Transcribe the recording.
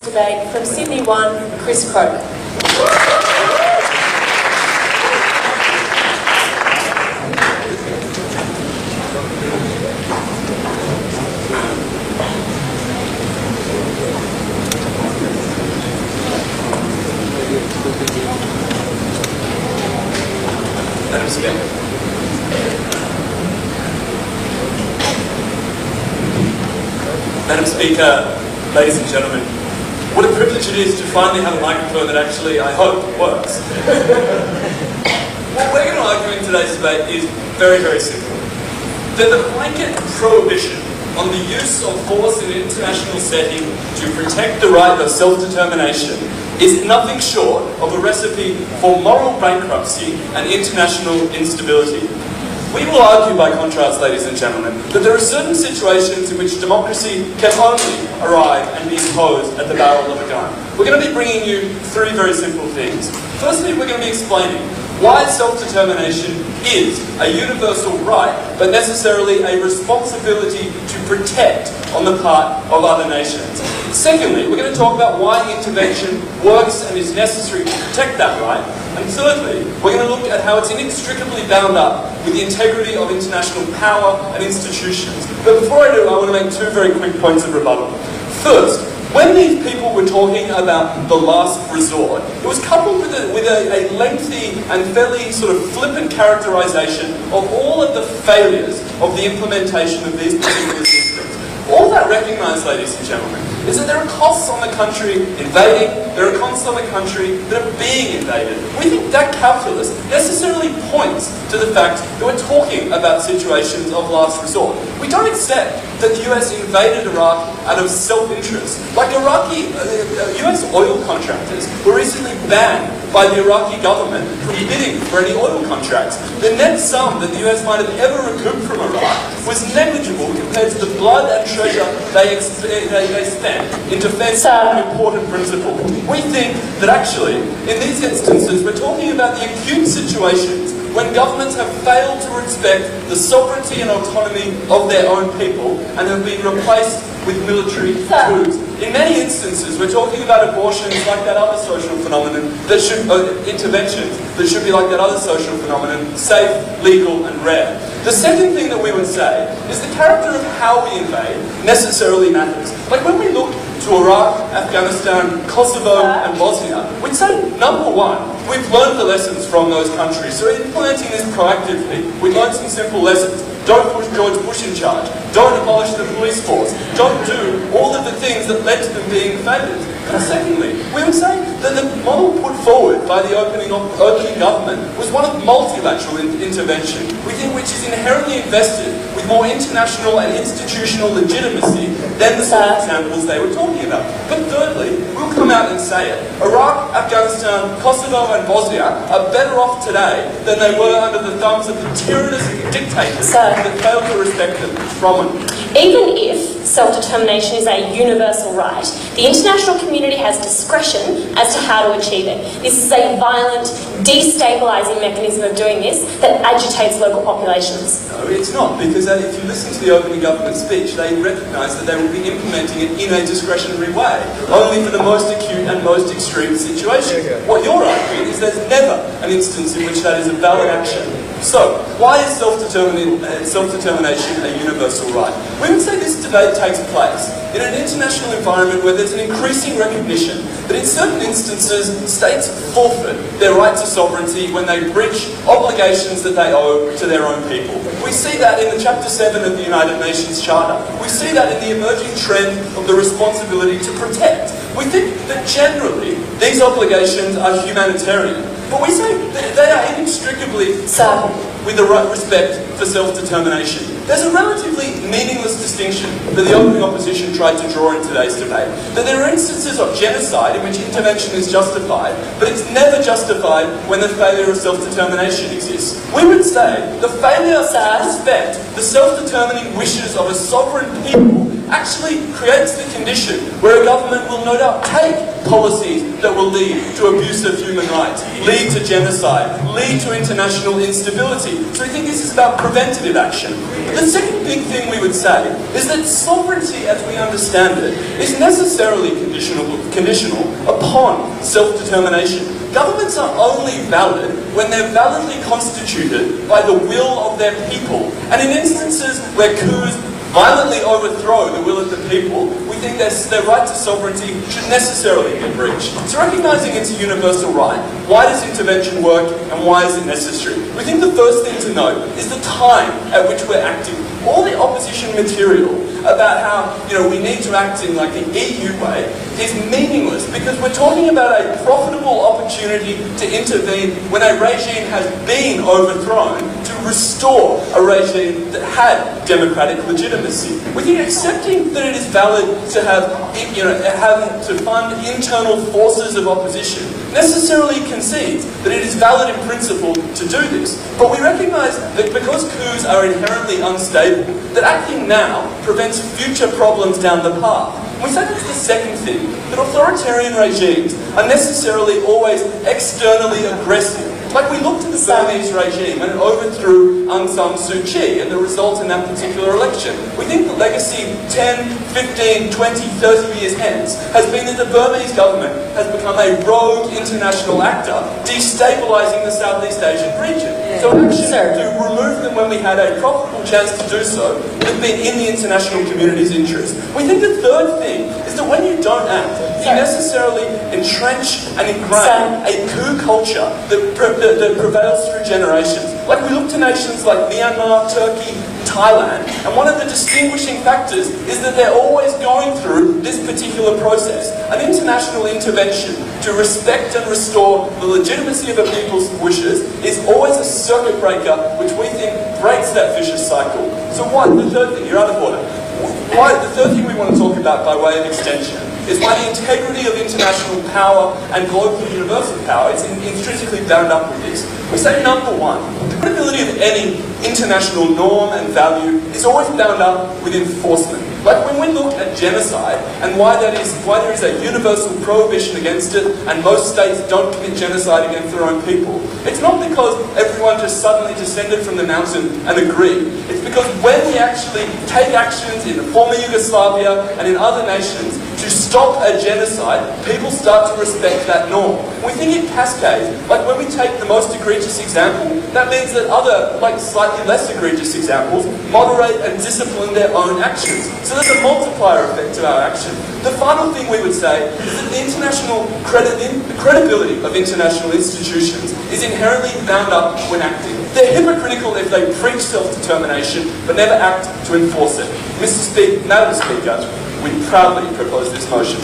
Debate from Sydney 1, Chris Croke. Madam Speaker, ladies and gentlemen, what a privilege it is to finally have a microphone that actually, I hope, works. What we're going to argue in today's debate is very, very simple. That the blanket prohibition on the use of force in an international setting to protect the right of self-determination is nothing short of a recipe for moral bankruptcy and international instability. We will argue, by contrast, ladies and gentlemen, that there are certain situations in which democracy can only arrive and be imposed at the barrel of a gun. We're going to be bringing you three very simple things. Firstly, we're going to be explaining why self-determination is a universal right, but necessarily a responsibility to protect on the part of other nations. Secondly, we're going to talk about why intervention works and is necessary to protect that right. And thirdly, we're going to look at how it's inextricably bound up with the integrity of international power and institutions. But before I do, I want to make two very quick points of rebuttal. First, when these people were talking about the last resort, it was coupled with a lengthy and fairly sort of flippant characterization of all of the failures of the implementation of these particular systems. All that recognised, ladies and gentlemen, is that there are costs on the country invading, there are costs on the country that are being invaded. We think that calculus necessarily points to the fact that we're talking about situations of last resort. We don't accept that the US invaded Iraq out of self-interest. Like US oil contractors were recently banned by the Iraqi government from bidding for any oil contracts. The net sum that the US might have ever recouped from Iraq was negligible compared to the blood and treasure they spent in defence of an important principle. We think that actually, in these instances, we're talking about the acute situations when governments have failed to respect the sovereignty and autonomy of their own people and have been replaced with military coups. In many instances, we're talking about abortions like that other social phenomenon that should, interventions that should be like that other social phenomenon, safe, legal, and rare. The second thing that we would say is the character of how we invade necessarily matters. Like when we look to Iraq, Afghanistan, Kosovo, and Bosnia, we'd say, number one, we've learned the lessons from those countries. So implementing this proactively, we learned some simple lessons. Don't push George Bush in charge. Don't abolish the police force. Don't do all of the things that led to them being failures. And secondly, we would say that the model put forward by the opening government was one of multilateral intervention, we think which is inherently invested with more international and institutional legitimacy than the sort of examples they were talking about. But thirdly, we'll come out and say it. Iraq, Afghanistan, Kosovo and Bosnia are better off today than they were under the thumbs of the tyrannous dictators that failed to respect them. Bromwyn. Even if self-determination is a universal right, the international community has discretion as to how to achieve it. This is a violent, destabilising mechanism of doing this that agitates local populations. No, it's not, because if you listen to the opening government speech, they recognise that they will be implementing it in a discretionary way, only for the most acute and most extreme situations. What you're arguing is there's never an instance in which that is a valid action. So, why is self-determination a universal right? We would say this debate takes place in an international environment where there's an increasing recognition that in certain instances, states forfeit their right to sovereignty when they breach obligations that they owe to their own people. We see that in the Chapter 7 of the United Nations Charter. We see that in the emerging trend of the responsibility to protect. We think that generally, these obligations are humanitarian. But we say that they are inextricably coupled with the respect for self-determination. There's a relatively meaningless distinction that the opening opposition tried to draw in today's debate. That there are instances of genocide in which intervention is justified, but it's never justified when the failure of self-determination exists. We would say the failure to respect the self-determining wishes of a sovereign people actually creates the condition where a government will no doubt take policies that will lead to abuse of human rights, lead to genocide, lead to international instability. So we think this is about preventative action. The second big thing we would say is that sovereignty, as we understand it, is necessarily conditional upon self-determination. Governments are only valid when they're validly constituted by the will of their people. And in instances where coups violently overthrow the will of the people, we think their right to sovereignty should necessarily be breached. So recognising it's a universal right, why does intervention work and why is it necessary? We think the first thing to note is the time at which we're acting. All the opposition material about how we need to act in like the EU way is meaningless because we're talking about a profitable opportunity to intervene when a regime has been overthrown to restore a regime that had democratic legitimacy. We think accepting that it is valid to have to fund internal forces of opposition necessarily concedes that it is valid in principle to do this. But we recognise that because coups are inherently unstable, that acting now prevents future problems down the path. We say that's the second thing, that authoritarian regimes are necessarily always externally aggressive. Like we looked at the Burmese regime and it overthrew Aung San Suu Kyi and the result in that particular election. We think the legacy 10, 15, 20, 30 years hence has been that the Burmese government has become a rogue international actor, destabilising the Southeast Asian region. So action to remove them when we had a profitable chance to do so would have been in the international community's interest. We think the third thing is that when you don't act, you necessarily entrench and ingrain a coup culture that prevails through generations. Like we look to nations like Myanmar, Turkey, Thailand, and one of the distinguishing factors is that they're always going through this particular process. An international intervention to respect and restore the legitimacy of a people's wishes is always a circuit breaker which we think breaks that vicious cycle. So the third thing, you're out of order. The third thing we want to talk about by way of extension is why the integrity of international power and global universal power is intrinsically bound up with this. We say number one, the credibility of any international norm and value is always bound up with enforcement. Like when we look at genocide and why there is a universal prohibition against it and most states don't commit genocide against their own people, it's not because everyone just suddenly descended from the mountain and agreed. It's because when we actually take actions in the former Yugoslavia and in other nations to stop a genocide, people start to respect that norm. We think it cascades. Like when we take the most egregious example, that means that other, slightly less egregious examples moderate and discipline their own actions. So there's a multiplier effect to our action. The final thing we would say is that the credibility of international institutions is inherently bound up when acting. They're hypocritical if they preach self-determination but never act to enforce it. Madam Speaker, we proudly propose this motion.